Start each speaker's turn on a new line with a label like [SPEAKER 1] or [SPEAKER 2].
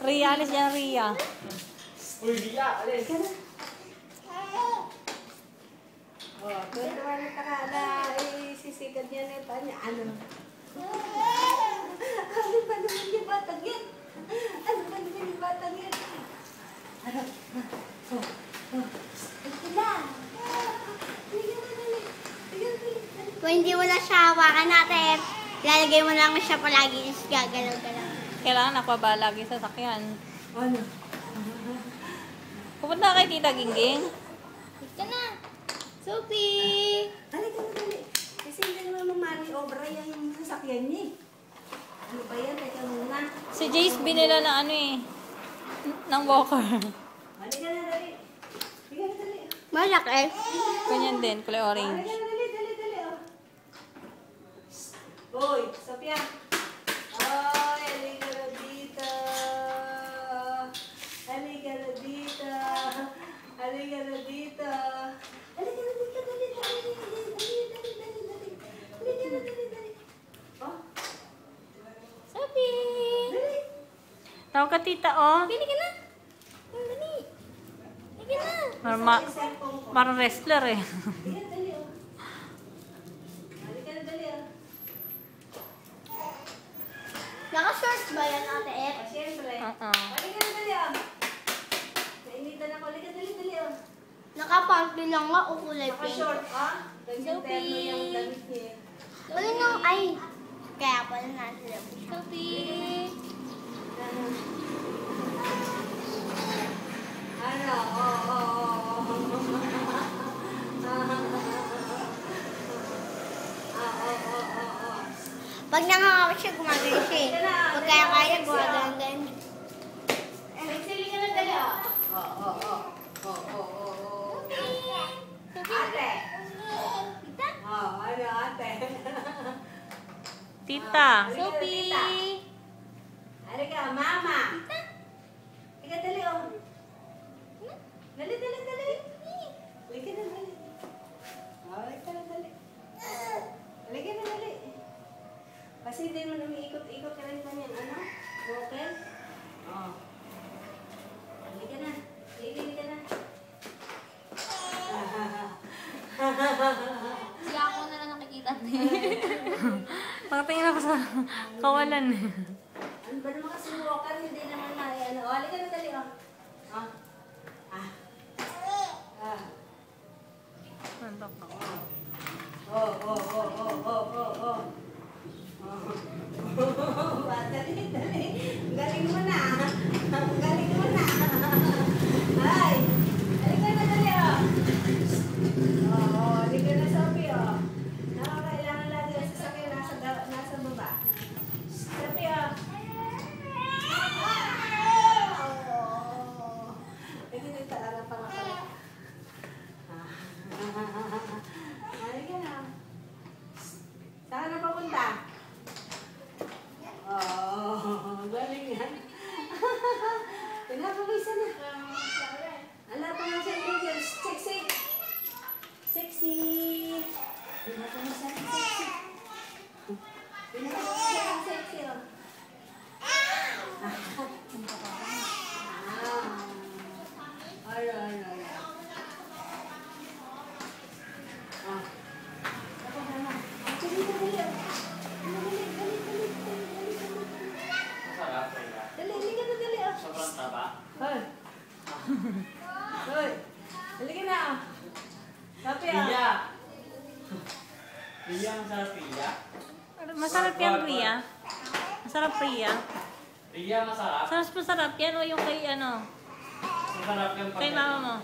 [SPEAKER 1] Ria, alis yan, Ria.
[SPEAKER 2] Uy, Ria, alis.
[SPEAKER 3] Oh, kung naman nakakala, sisikat niya na yung paa niya. Ano? Ano ba naman yung batang yan? Ano ba naman yung batang yan? Ano? Ito na.
[SPEAKER 4] Kung hindi mo na siya hawakan natin, lalagay mo lang siya palagi is gagalaw-galaw.
[SPEAKER 1] Kailangan nakababa lagi sa sakyan.
[SPEAKER 3] Ano?
[SPEAKER 1] Pupunta kay Tita Gingging.
[SPEAKER 4] Ito na. Sophie!
[SPEAKER 3] Halika na, dali. Kasi hindi naman mamani obra yung sasakyan niya eh. Ano ba yan? Teka muna.
[SPEAKER 1] Si Jace binila ng ano eh. Ng walker.
[SPEAKER 3] Halika na, dali. Halika na, dali.
[SPEAKER 4] Malaki.
[SPEAKER 1] Ganyan din, kulay
[SPEAKER 3] Halika
[SPEAKER 1] orange.
[SPEAKER 3] na, dali, dali, dali. Hoy, Sophia. Ay, halika na dito. Halika na dito. Halika na dito. Halika na dito, dali, dali, dali, dali, dali, dali. Halika na, dali, dali. Oh,
[SPEAKER 4] Sophie!
[SPEAKER 3] dali.
[SPEAKER 1] Tawag ka tita, oh.
[SPEAKER 4] Pili ka na. Dali. Pili ka na.
[SPEAKER 1] Parang wrestler eh.
[SPEAKER 3] Halika, dali, oh. Halika na, dali, oh.
[SPEAKER 4] Naka-shorts ba yan, Ate Ed?
[SPEAKER 3] Ah, siyempre.
[SPEAKER 1] Oo.
[SPEAKER 3] Halika na, dali, oh. Nainitan ako. Halika, dali, dali, oh.
[SPEAKER 4] Naka-panty lang nga o kulay pink.
[SPEAKER 3] Naka-short, ah. Ganyan terno yung damit niya.
[SPEAKER 4] Ano no? Ay! Kaya pala nasa labas. Sophie!
[SPEAKER 3] Ano?
[SPEAKER 4] Pag nangangawit siya, gumagano siya eh. Pag kaya-kaya, gumagano din.
[SPEAKER 3] Sili ka na dali, oh. Ate. Ano, ate?
[SPEAKER 1] Tita.
[SPEAKER 4] Sophie!
[SPEAKER 3] Halika, mama. Halika, dali, oh. Dali, dali, dali. Halika na, dali. Halika na, dali. Halika na, dali. Kasi hindi mo umiikot-ikot ka rin kanyan, ano? Okay? Oh. Halika na. Halika na.
[SPEAKER 4] Si ako na lang nakikita niya.
[SPEAKER 1] Pakatingin ako sa kawalan.
[SPEAKER 3] Ano ba naman kasi walker? Hindi naman na, ano? Oh, halika na, dali, oh. Oh.
[SPEAKER 1] Nantok ako.
[SPEAKER 3] Oh. Dali, dali. Galing mo na. Galing mo na. Ay. Halika na, dali, oh. Halika na, Sophie, oh. Nakakailangan lagi ang sasakyan nasa baba. Sophie, oh. Halika na, taara pa nga pala. Halika na. Saan na papunta? Galing yan. Pinapawisan na. Ala pa nga siya yung sexy. Sexy. Pinapawisan na sexy. Pinapawisan na sexy, oh. Ala.
[SPEAKER 2] Masarap, Ria.
[SPEAKER 3] Dali, halika na, dali, oh.
[SPEAKER 2] Sobrang taba.
[SPEAKER 3] Hoy. Hoy. Halika na, oh. Sabi, oh.
[SPEAKER 2] Ria. Ria, masarap, Ria.
[SPEAKER 1] Masarap yan, Ria. Masarap, Ria.
[SPEAKER 2] Ria, masarap.
[SPEAKER 1] Masarap yan o yung kay ano?
[SPEAKER 2] Masarap yung
[SPEAKER 1] Kay mama mo.